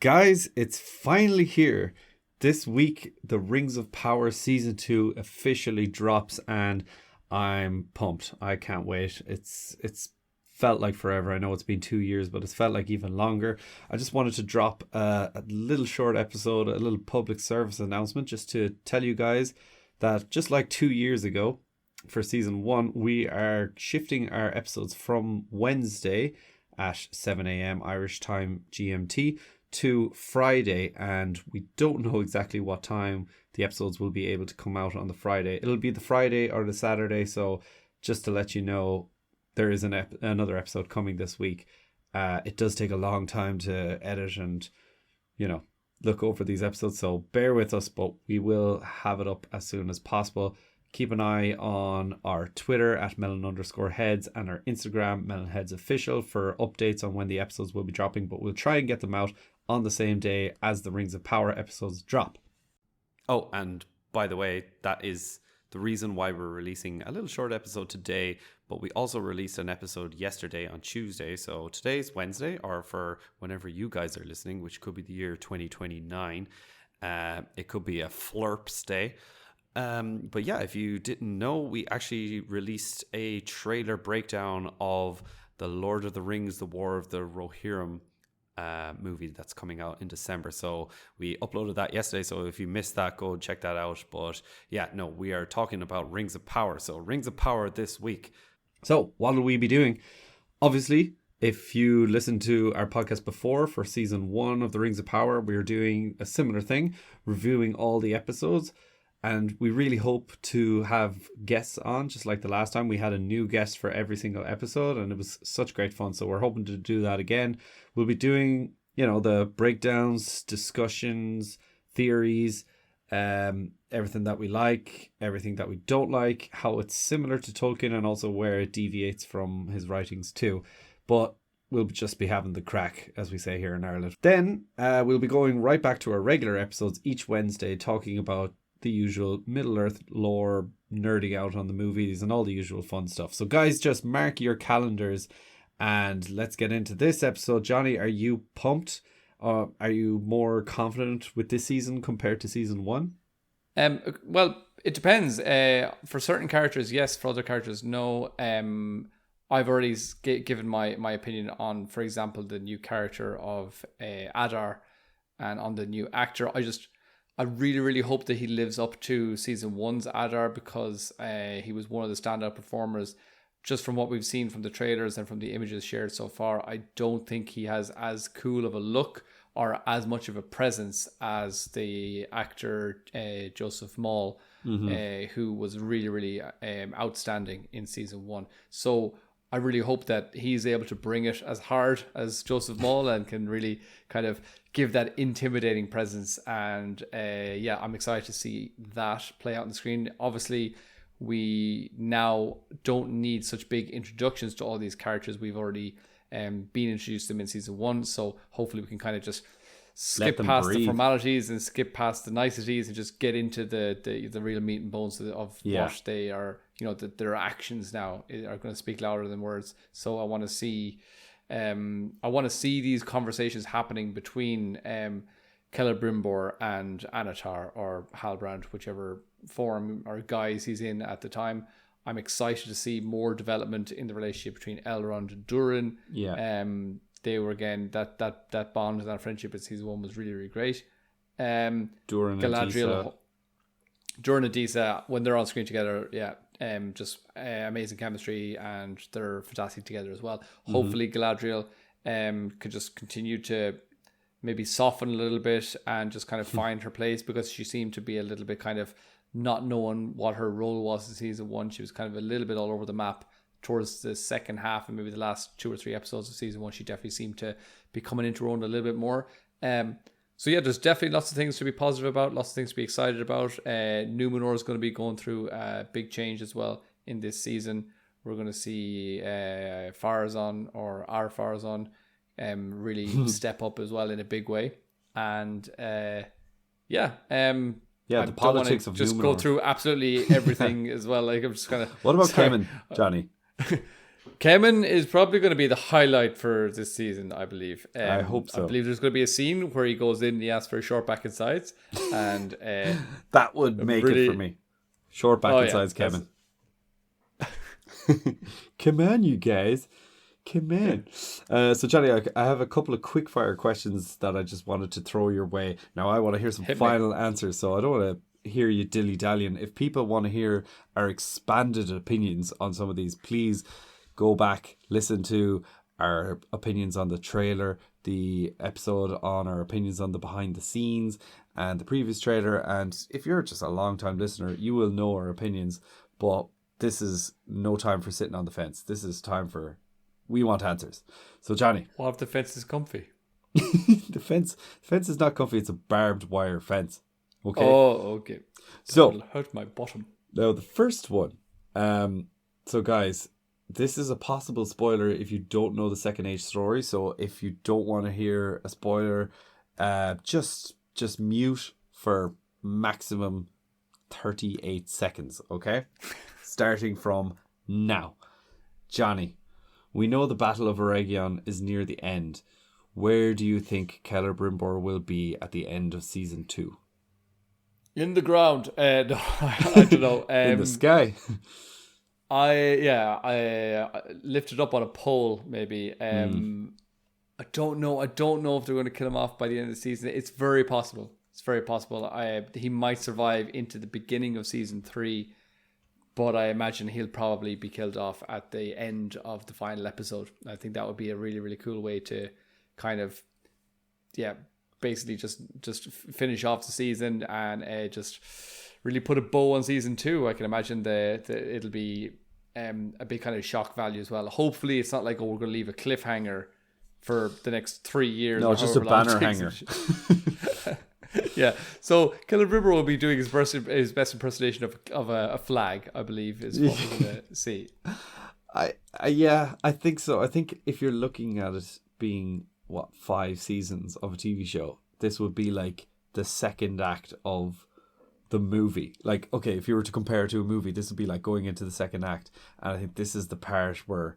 Guys, it's finally here. This week, the Rings of Power Season 2 officially drops and I'm pumped. I can't wait. It's felt like forever. I know it's been 2 years, but it's felt like even longer. I just wanted to drop a little short episode, a little public service announcement just to tell you guys that just like 2 years ago for Season 1, we are shifting our episodes from Wednesday at 7 a.m. Irish time GMT to Friday, and we don't know exactly what time the episodes will be able to come out on the Friday. It'll be the Friday or the Saturday, so just to let you know, there is another episode coming this week. It does take a long time to edit and, look over these episodes, so bear with us, but we will have it up as soon as possible. Keep an eye on our Twitter at Mellon_heads and our Instagram, Mellon Heads Official, for updates on when the episodes will be dropping, but we'll try and get them out on the same day as the Rings of Power episodes drop. Oh, and by the way, that is the reason why we're releasing a little short episode today, but we also released an episode yesterday on Tuesday. So today's Wednesday, or for whenever you guys are listening, which could be the year 2029. It could be a Flurps day. But yeah, if you didn't know, we actually released a trailer breakdown of the Lord of the Rings, The War of the Rohirrim movie that's coming out in December. So we uploaded that yesterday, so if you missed that, go check that out. But yeah, no, we are talking about Rings of Power. So Rings of Power this week. So what will we be doing? Obviously, if you listened to our podcast before for Season 1 of the Rings of Power, we're doing a similar thing, reviewing all the episodes. And we really hope to have guests on, just like the last time. We had a new guest for every single episode, and it was such great fun. So we're hoping to do that again. We'll be doing, the breakdowns, discussions, theories, everything that we like, everything that we don't like, how it's similar to Tolkien, and also where it deviates from his writings too. But we'll just be having the crack, as we say here in Ireland. Then we'll be going right back to our regular episodes each Wednesday, talking about the usual Middle-earth lore, nerding out on the movies and all the usual fun stuff. So guys, just mark your calendars and let's get into this episode. Johnny, are you pumped? Are you more confident with this season compared to Season 1? Well, it depends. For certain characters, yes. For other characters, no. I've already given my opinion on, for example, the new character of Adar, and on the new actor. I really, really hope that he lives up to Season 1's Adar, because he was one of the standout performers. Just from what we've seen from the trailers and from the images shared so far, I don't think he has as cool of a look or as much of a presence as the actor Joseph Mall, who was really, really outstanding in Season 1. So I really hope that he's able to bring it as hard as Joseph Mall and can really kind of give that intimidating presence. And I'm excited to see that play out on the screen. Obviously, we now don't need such big introductions to all these characters. We've already been introduced to them in Season 1. So hopefully we can kind of just skip past the formalities and skip past the niceties and just get into the real meat and bones of what they are, that their actions now are going to speak louder than words. So I want to see these conversations happening between Celebrimbor and Anatar, or Halbrand, whichever form or guise he's in at the time. I'm excited to see more development in the relationship between Elrond and Durin. They were, again, that bond and that friendship in Season 1 was really, really great. Durin Galadriel, Durin and Disa, when they're on screen together, just amazing chemistry, and they're fantastic together as well. Hopefully Galadriel could just continue to maybe soften a little bit and just kind of find her place, because she seemed to be a little bit kind of not knowing what her role was in Season 1. She was kind of a little bit all over the map towards the second half, and maybe the last 2 or 3 episodes of Season 1. She definitely seemed to be coming into her own a little bit more. So yeah, there's definitely lots of things to be positive about, lots of things to be excited about. Numenor is going to be going through a big change as well in this season. We're going to see Farazon, or our Farazon, really step up as well in a big way. And the politics of just Numenor. Go through absolutely everything as well. Like, I'm just kind of. What about Cayman, Johnny? Kemen is probably going to be the highlight for this season, I believe. I hope so. I believe there's going to be a scene where he goes in and he asks for a short back and sides. And that would make it for me. Short back and sides, Kevin. Come on, you guys. Come on. So, Johnny, I have a couple of quick fire questions that I just wanted to throw your way. Now, I want to hear some final answers, so I don't want to hear you dilly-dallying. If people want to hear our expanded opinions on some of these, please go back, listen to our opinions on the trailer, the episode on our opinions on the behind the scenes, and the previous trailer. And if you're just a long-time listener, you will know our opinions, but this is no time for sitting on the fence. This is time for... We want answers. So, Johnny. What if the fence is comfy? The fence is not comfy. It's a barbed wire fence. Okay. Oh, okay. So, it'll hurt my bottom. Now, the first one. So, guys, this is a possible spoiler if you don't know the Second Age story. So, if you don't want to hear a spoiler, just mute for maximum 38 seconds. Okay. Starting from now. Johnny. We know the Battle of Eregion is near the end. Where do you think Celebrimbor will be at the end of season 2? In the ground. No, I don't know. In the sky. I lifted up on a pole, maybe. I don't know. I don't know if they're going to kill him off by the end of the season. It's very possible. He might survive into the beginning of season 3. But I imagine he'll probably be killed off at the end of the final episode. I think that would be a really, really cool way to kind of, basically just finish off the season and just really put a bow on season 2. I can imagine it'll be a big kind of shock value as well. Hopefully it's not like, we're going to leave a cliffhanger for the next 3 years. No, just a banner hanger. Yeah, so Celebrimbor will be doing his best impersonation of a flag, I believe, is what we're going to see. I think so. I think if you're looking at it being 5 seasons of a TV show, this would be like the second act of the movie. Like, okay, if you were to compare it to a movie, this would be like going into the second act, and I think this is the part where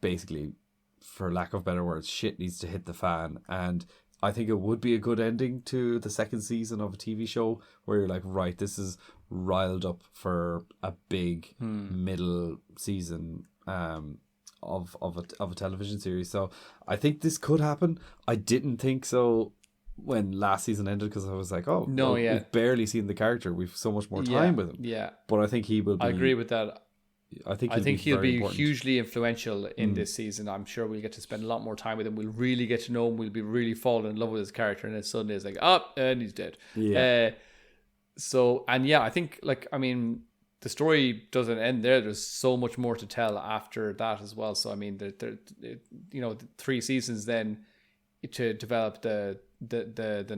basically, for lack of better words, shit needs to hit the fan. And I think it would be a good ending to the second season of a TV show where you're like, right, this is riled up for a big middle season of a television series. So I think this could happen. I didn't think so when last season ended because I was like, we've barely seen the character. We've so much more time with him. Yeah. But I think he will be... I agree with that. I think he'll be important. Hugely influential in this season. I'm sure we'll get to spend a lot more time with him. We'll really get to know him. We'll be really falling in love with his character. And then suddenly it's like, and he's dead. Yeah. I think, the story doesn't end there. There's so much more to tell after that as well. So, the 3 seasons then to develop the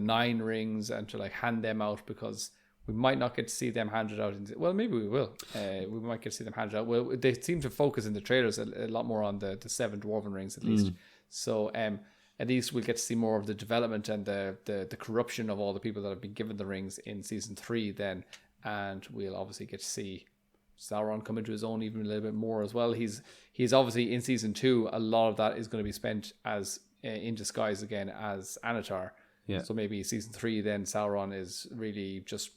9 rings and to hand them out, because we might not get to see them handed out. Maybe we will. We might get to see them handed out. Well, they seem to focus in the trailers a lot more on the 7 dwarven rings, at least. So at least we'll get to see more of the development and the corruption of all the people that have been given the rings in season 3 then. And we'll obviously get to see Sauron come into his own even a little bit more as well. He's obviously in season 2, a lot of that is going to be spent as in disguise again as Anatar. Yeah. So maybe season 3, then Sauron is really just,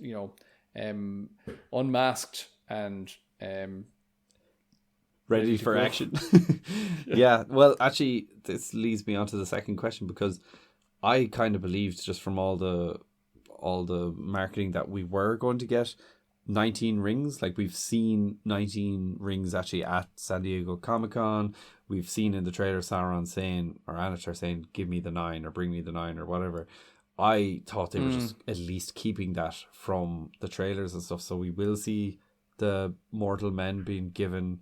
unmasked and ready for action. Yeah. Well, actually, this leads me on to the second question, because I kind of believed just from all the marketing that we were going to get 19 rings. Like, we've seen 19 rings actually at San Diego Comic-Con. We've seen in the trailer Sauron saying, or Anatar saying, give me the 9 or bring me the 9 or whatever. I thought they were just at least keeping that from the trailers and stuff. So we will see the mortal men being given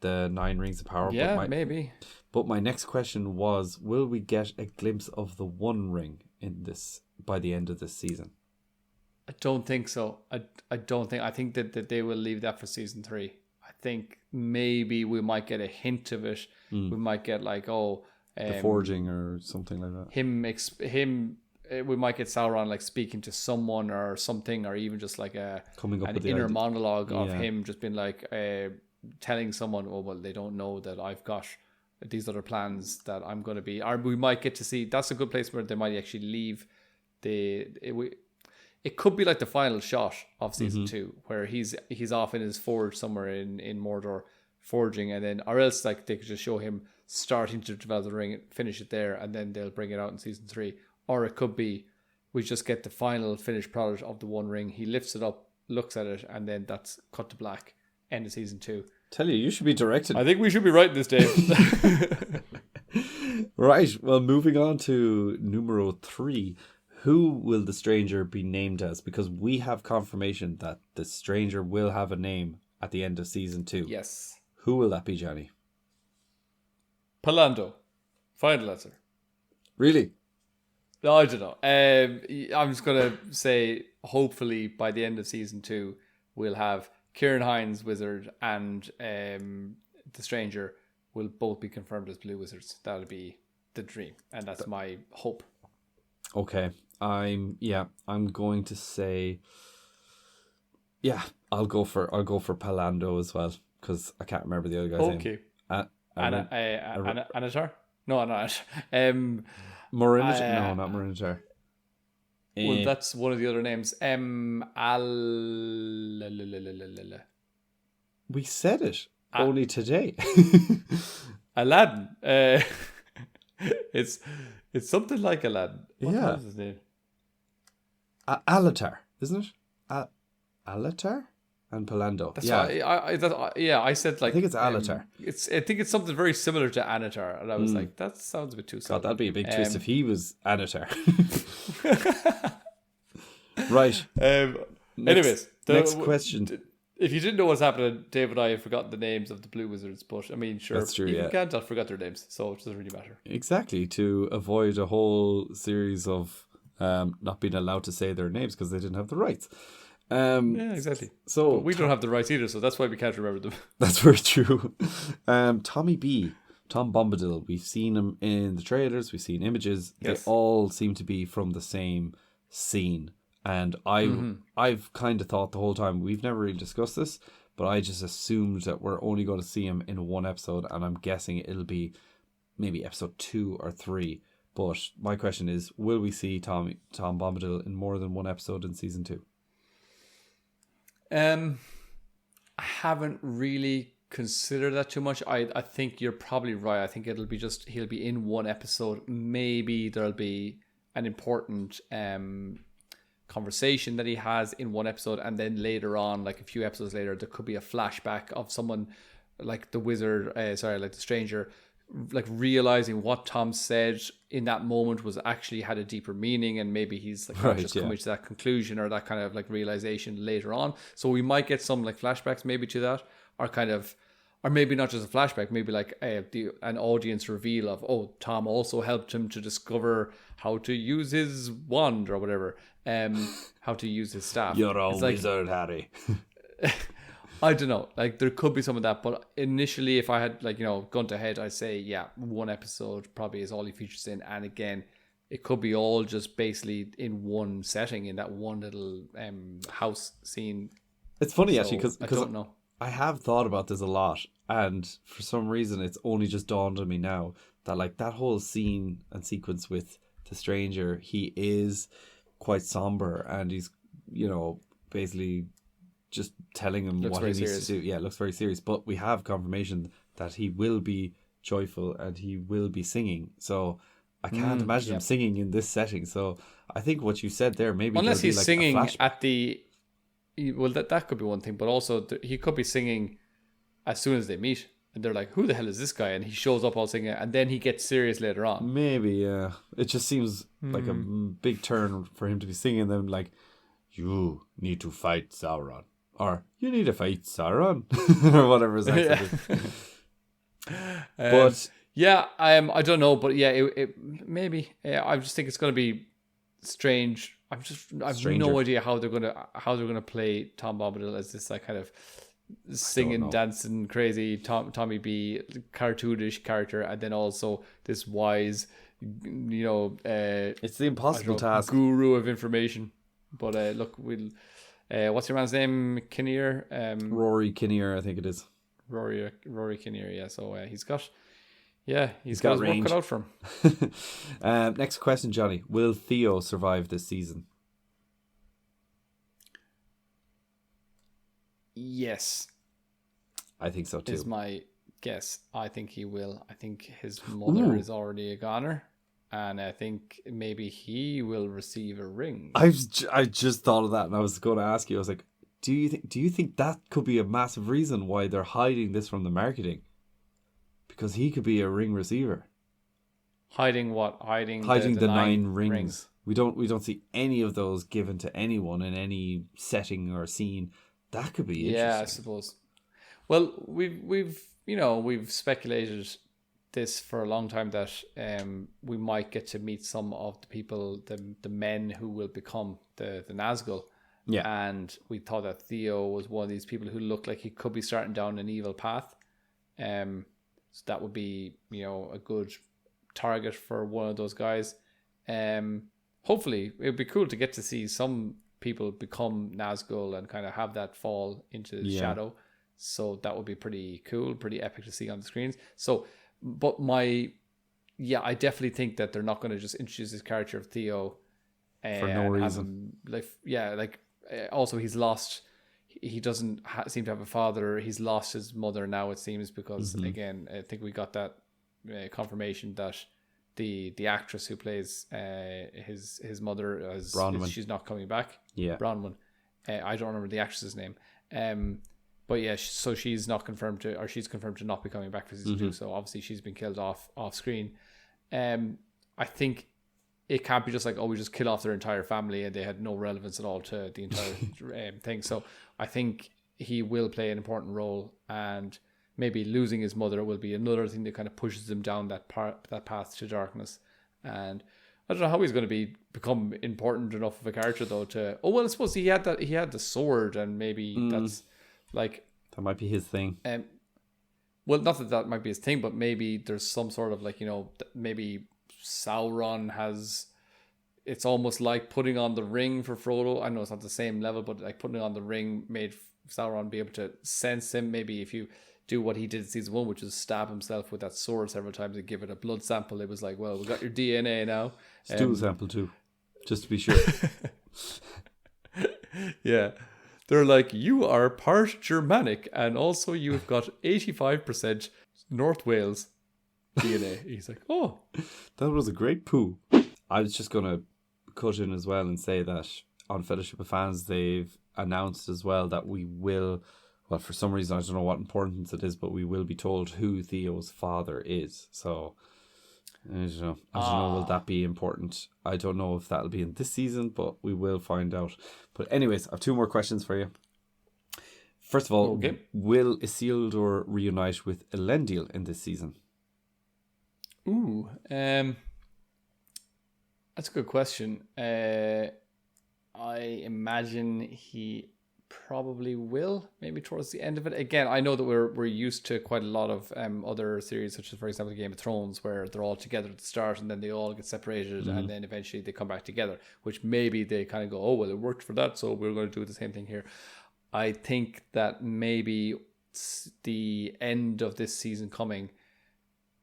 the 9 rings of power. Yeah, maybe. But my next question was, will we get a glimpse of the 1 ring in this by the end of this season? I don't think so. I don't think. I think that they will leave that for season 3. I think maybe we might get a hint of it. We might get the forging or something like that. We might get Sauron speaking to someone or something, or even just an inner monologue of him just being telling someone, oh well, they don't know that I've got these other plans that I'm going to be, or we might get to see. That's a good place where they might actually leave it could be like the final shot of season 2, where he's off in his forge somewhere in Mordor forging, and then, or else like they could just show him starting to develop the ring, finish it there, and then they'll bring it out in season 3. Or it could be we just get the final finished product of the One Ring. He lifts it up, looks at it, and then that's cut to black. End of season 2. Tell you should be directed. I think we should be writing this, Dave. Right. Well, moving on to numero 3. Who will the stranger be named as? Because we have confirmation that the stranger will have a name at the end of season 2. Yes. Who will that be, Johnny? Palando. Final answer. Really? No, I don't know. I'm just going to say, hopefully, by the end of season 2, we'll have Kieran Hines, Wizard, and the stranger will both be confirmed as Blue Wizards. That'll be the dream. And that's my hope. Okay. I'm going to say, I'll go for Palando as well, because I can't remember the other guy's name. Okay. Anatar? No, not Marinatar? No, not Marinatar. Well, that's one of the other names. We said it only today. Aladdin. It's something like Aladdin. What was his name? Alatar, isn't it? Alatar and Palando. That's I said like. I think it's Alatar. I think it's something very similar to Anatar, and I was like, that sounds a bit too. God, that'd be a big twist if he was Anatar. Right. Anyways, next question. If you didn't know what's happening, Dave and I have forgotten the names of the Blue Wizards, but I mean, sure, that's true. Even Gandalf forgot their names, so it doesn't really matter. Exactly, to avoid a whole series of not being allowed to say their names because they didn't have the rights. Yeah, exactly. So but we don't have the rights either, so that's why we can't remember them. That's very true. Tommy B, Tom Bombadil, we've seen him in the trailers, we've seen images. Yes. They all seem to be from the same scene. And I've kind of thought the whole time, we've never really discussed this, but I just assumed that we're only going to see him in one episode, and I'm guessing it'll be maybe episode 2 or 3. But my question is, will we see Tom Bombadil in more than one episode in season 2? I haven't really considered that too much. I think you're probably right. I think it'll be just, he'll be in one episode. Maybe there'll be an important conversation that he has in one episode, and then later on, like a few episodes later, there could be a flashback of someone like the wizard, like the stranger, like realizing what Tom said in that moment was actually had a deeper meaning, and maybe he's like coming to that conclusion or that kind of like realization later on. So we might get some like flashbacks maybe to that, or maybe not just a flashback, maybe like an audience reveal of, oh, Tom also helped him to discover how to use his wand or whatever, how to use his staff. You're a wizard, Harry. I don't know. Like, there could be some of that, but initially, if I had gone to head, I'd say one episode probably is all he features in, and again, it could be all just basically in one setting, in that one little house scene. It's funny actually because I don't know. I have thought about this a lot, and for some reason, it's only just dawned on me now that like that whole scene and sequence with the stranger, he is quite somber, and he's basically just telling him what he needs to do. Yeah, it looks very serious. But we have confirmation that he will be joyful and he will be singing. So I can't imagine him singing in this setting. So I think what you said there, maybe unless he's singing at the, well, that could be one thing. But also he could be singing as soon as they meet, and they're like, "Who the hell is this guy?" And he shows up all singing, and then he gets serious later on. Maybe, yeah. It just seems like a big turn for him to be singing them like, "You need to fight Sauron." Or, you need to fight Sauron. Or whatever his accent is. I don't know. But it maybe. I just think it's going to be strange. I've no idea how they're gonna play Tom Bombadil as this like kind of singing, dancing, crazy Tommy B cartoonish character, and then also this wise, it's the impossible task, guru of information. But look, we'll. What's your man's name? Kinnear? Rory Kinnear, I think it is. Rory Kinnear. Yeah, so he's got got his range. work cut out for him. Next question, Johnny. Will Theo survive this season? Yes, I think so too. is my guess. I think he will. I think his mother is already a goner, and I think maybe he will receive a ring. I just thought of that, and I was going to ask you. I was like, do you think that could be a massive reason why they're hiding this from the marketing? Because he could be a ring receiver. Hiding what? Hiding the 9 rings. We don't see any of those given to anyone in any setting or scene. That could be interesting. Yeah, I suppose. Well, we've speculated this for a long time that we might get to meet some of the people, the men who will become the Nazgul. Yeah. And we thought that Theo was one of these people who looked like he could be starting down an evil path. So that would be, a good target for one of those guys. Hopefully, it would be cool to get to see some people become Nazgul and kind of have that fall into the shadow. So that would be pretty cool, pretty epic to see on the screens. So, but I definitely think that they're not going to just introduce this character of Theo for no reason. Also, he's lost. He doesn't seem to have a father. He's lost his mother now, it seems, because again, I think we got that confirmation that the actress who plays his mother she's not coming back. Yeah, Bronwyn. I don't remember the actress's name. But yeah, so she's confirmed to not be coming back for season 2. So obviously she's been killed off screen. I think it can't be just like, we just kill off their entire family and they had no relevance at all to the entire thing. So I think he will play an important role, and maybe losing his mother will be another thing that kind of pushes him down that path to darkness. And I don't know how he's going to become important enough of a character though to. Oh well, I suppose he had the sword, and maybe that's like that might be his thing. Well, not that might be his thing, but maybe there's some sort of maybe Sauron has. It's almost like putting on the ring for Frodo. I know it's not the same level, but like putting on the ring made Sauron be able to sense him. Maybe if you do what he did in season 1, which is stab himself with that sword several times and give it a blood sample, it was like, well, we got your DNA now. Stool sample too, just to be sure. Yeah. They're like, you are part Germanic, and also you've got 85% North Wales DNA. He's like, oh. That was a great poo. I was just going to cut in as well and say that on Fellowship of Fans, they've announced as well that we will, well, for some reason, I don't know what importance it is, but we will be told who Theo's father is. So, I don't know. Will that be important? I don't know if that'll be in this season, but we will find out. But anyways, I have 2 more questions for you. First of all, will Isildur reunite with Elendil in this season? Ooh, that's a good question. I imagine he probably will, maybe towards the end of it. Again, I know that we're used to quite a lot of other series, such as, for example, Game of Thrones, where they're all together at the start and then they all get separated and then eventually they come back together, which maybe they kind of go, oh, well, it worked for that, so we're going to do the same thing here. I think that maybe the end of this season coming,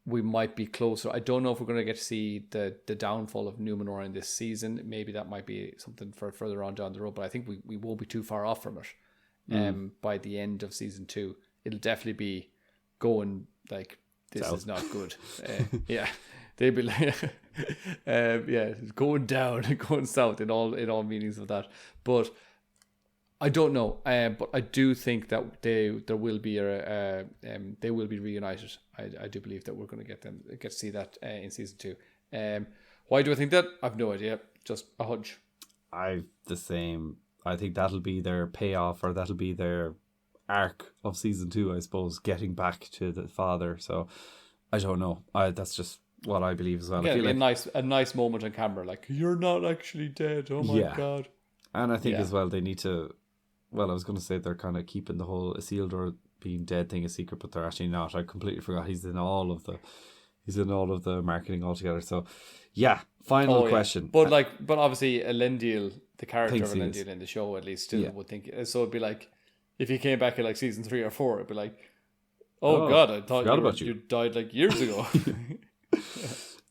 we might be closer. I don't know if we're going to get to see the downfall of Numenor in this season. Maybe that might be something for further on down the road, but I think we won't be too far off from it. By the end of season 2, it'll definitely be going like, this south. Is not good. Yeah, they'd be like, going down, going south in all meanings of that. But I don't know, but I do think that they will be reunited. I do believe that we're going to get to see that in season 2. Why do I think that? I've no idea. Just a hunch. I've the same. I think that'll be their payoff, or that'll be their arc of season 2. I suppose, getting back to the father. So I don't know. That's just what I believe as well. Yeah, I feel like a nice moment on camera, like, you're not actually dead. Oh my god. And I think as well they need to. Well, I was going to say they're kind of keeping the whole Isildur being dead thing a secret, but they're actually not. I completely forgot he's in all of the marketing altogether. So, yeah. Final question. But obviously Elendil, the character of Elendil in the show, at least still would think. So it'd be like if he came back in like season 3 or 4, it'd be like, Oh God, I thought forgot you died like years ago.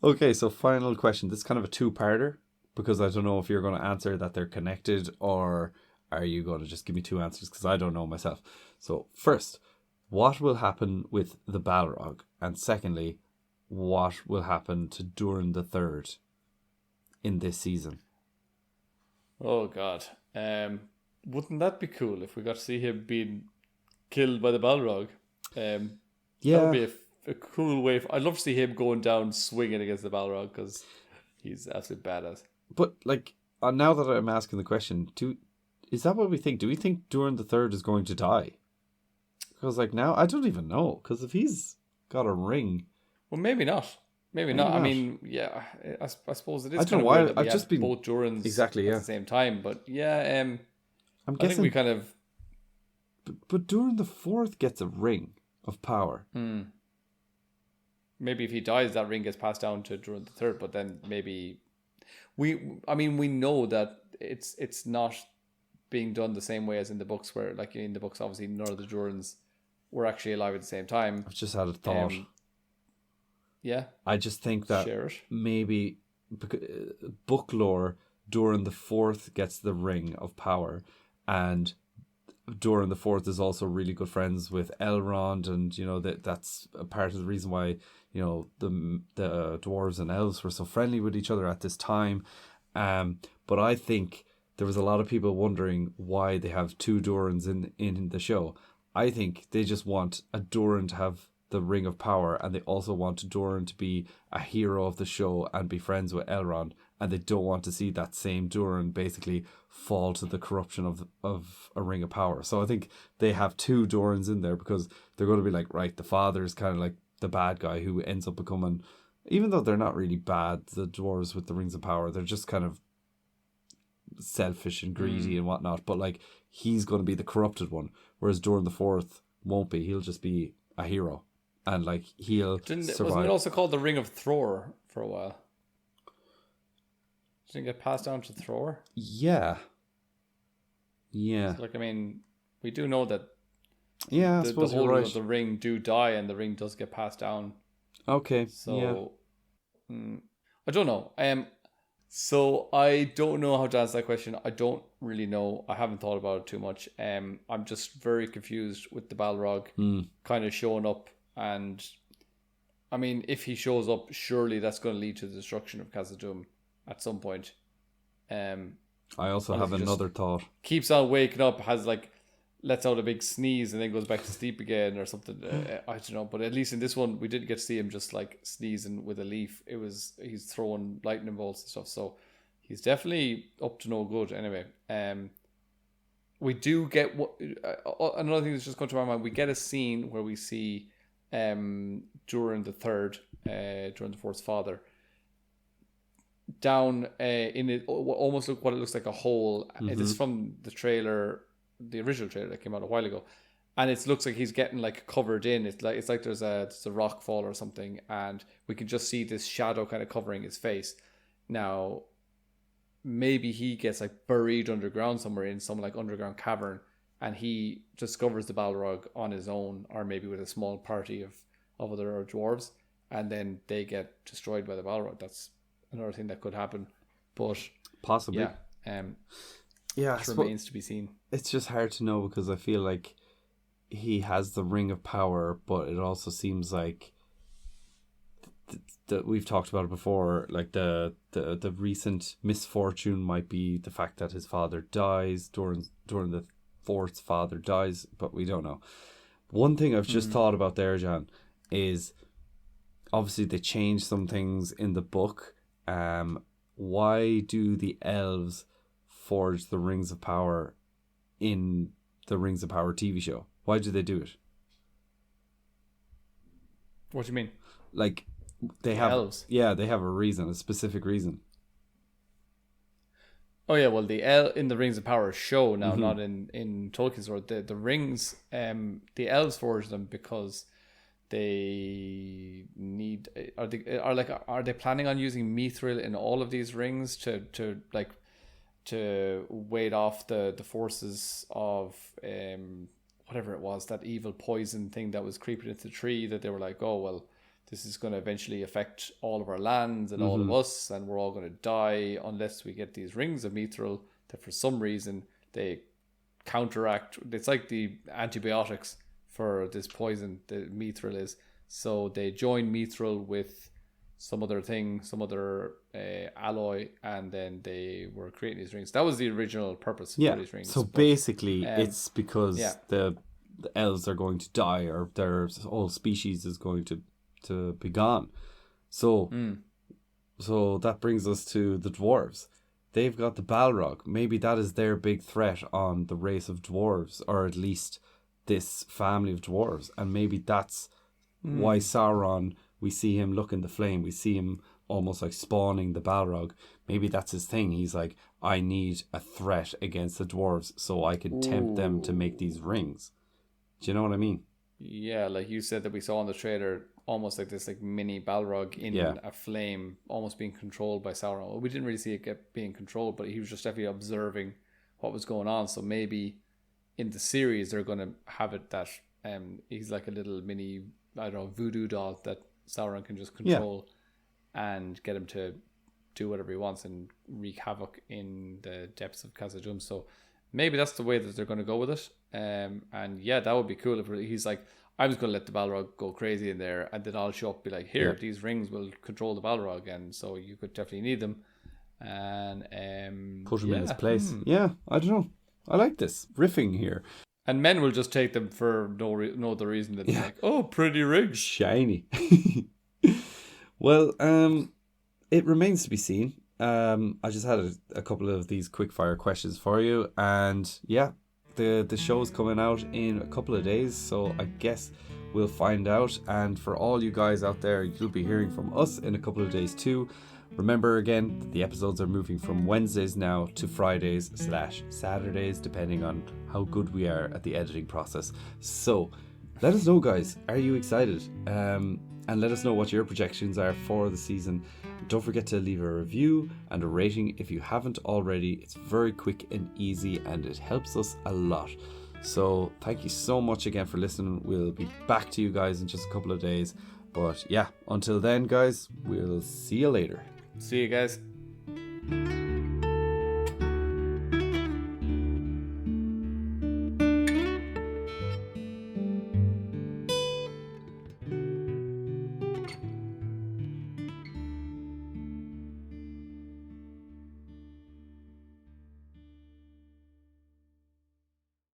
Okay, so final question. This is kind of a two-parter because I don't know if you're going to answer that they're connected or are you going to just give me two answers because I don't know myself. So first, what will happen with the Balrog? And secondly, what will happen to Durin the Third in this season? Oh God, wouldn't that be cool if we got to see him being killed by the Balrog? That would be a cool way. I'd love to see him going down swinging against the Balrog because he's absolutely badass. But like now that I'm asking the question, is that what we think? Do we think Durin the Third is going to die? Because like now I don't even know. Because if he's got a ring, well, maybe not. Maybe not. I mean, yeah, I suppose it is. I don't know why. I've just been both Durins at the same time, but yeah, I'm guessing I think we kind of. But Durin the Fourth gets a ring of power. Maybe if he dies, that ring gets passed down to Durin the Third. But then maybe we know that it's not being done the same way as in the books, where like in the books, obviously none of the Durins were actually alive at the same time. I've just had a thought. Yeah, I just think that maybe book lore, Durin the Fourth gets the ring of power, and Durin the Fourth is also really good friends with Elrond, and you know that's a part of the reason why you know the dwarves and elves were so friendly with each other at this time. But I think there was a lot of people wondering why they have two Durins in the show. I think they just want a Durin to have the ring of power, and they also want Durin to be a hero of the show and be friends with Elrond, and they don't want to see that same Durin basically fall to the corruption of a ring of power. So I think they have two Durins in there because they're going to be like, right, the father is kind of like the bad guy who ends up becoming, even though they're not really bad, the dwarves with the rings of power, they're just kind of selfish and greedy and whatnot, but like he's going to be the corrupted one, whereas Durin the Fourth won't be. He'll just be a hero. And like he'll survive. Wasn't it also called the Ring of Thror for a while? Didn't it get passed down to Thror? Yeah. So, like, I mean, we do know that the holders of the ring do die and the ring does get passed down. Okay. So I don't know. So I don't know how to answer that question. I don't really know. I haven't thought about it too much. I'm just very confused with the Balrog kind of showing up. And I mean, if he shows up, surely that's going to lead to the destruction of Khazad-dûm at some point. I also have another thought. Keeps on waking up, lets out a big sneeze, and then goes back to sleep again or something. I don't know, but at least in this one, we didn't get to see him just like sneezing with a leaf. He's throwing lightning bolts and stuff. So he's definitely up to no good. Anyway, we do get another thing that's just come to my mind. We get a scene where we see Durin the Third, Durin the Fourth's father, down in it, almost what it looks like a hole. This is from the trailer, the original trailer that came out a while ago, and it looks like he's getting like covered in. It's like there's a rock fall or something, and we can just see this shadow kind of covering his face. Now, maybe he gets like buried underground somewhere in some like underground cavern, and he discovers the Balrog on his own, or maybe with a small party of other dwarves, and then they get destroyed by the Balrog. That's another thing that could happen, but possibly, it remains to be seen. It's just hard to know because I feel like he has the ring of power, but it also seems like that we've talked about it before. Like the recent misfortune might be the fact that his father dies. Durin the Fourth's father dies, but we don't know. One thing I've just thought about there, Jan, is obviously they changed some things in the book. Why do the elves forge the rings of power in the Rings of Power TV show? Why do they do it? What do you mean? Like they have elves? Yeah, they have a specific reason. Oh yeah, well in the Rings of Power show now, not in Tolkien's world. The rings, the elves forge them because they need. Are they planning on using mithril in all of these rings to ward off the forces of whatever it was, that evil poison thing that was creeping into the tree, that they were like, oh, well, this is going to eventually affect all of our lands and all of us, and we're all going to die unless we get these rings of mithril that for some reason they counteract. It's like the antibiotics for this poison, the mithril is. So they join mithril with some other thing, some other alloy, and then they were creating these rings. That was the original purpose for these rings. So basically, it's because the elves are going to die, or their whole species is going to be gone. So that brings us to the dwarves. They've got the Balrog. Maybe that is their big threat on the race of dwarves, or at least this family of dwarves. And maybe that's why Sauron, we see him look in the flame. We see him almost like spawning the Balrog. Maybe that's his thing. He's like, I need a threat against the dwarves so I can tempt them to make these rings. Do you know what I mean? Yeah, like you said that we saw in the trailer, almost like this like mini Balrog in a flame, almost being controlled by Sauron. Well, we didn't really see it being controlled, but he was just definitely observing what was going on. So maybe in the series they're going to have it that he's like a little mini, I don't know, voodoo doll that Sauron can just control and get him to do whatever he wants and wreak havoc in the depths of Khazad-dûm. So maybe that's the way that they're going to go with it. And yeah, that would be cool if he's like, I'm just going to let the Balrog go crazy in there, and then I'll show up and be like, here, these rings will control the Balrog, and so you could definitely need them. And put him in his place. Yeah, I don't know. I like this riffing here. And men will just take them for no other reason than like, oh, pretty rings. Shiny. Well, it remains to be seen. I just had a couple of these quick-fire questions for you, and the show's coming out in a couple of days, so I guess we'll find out. And for all you guys out there, you'll be hearing from us in a couple of days too. Remember again that the episodes are moving from Wednesdays now to Fridays/Saturdays, depending on how good we are at the editing process. So let us know, guys, are you excited? And let us know what your projections are for the season. Don't forget to leave a review and a rating if you haven't already. It's very quick and easy, and it helps us a lot. So thank you so much again for listening. We'll be back to you guys in just a couple of days. But yeah, until then, guys, we'll see you later. See you guys.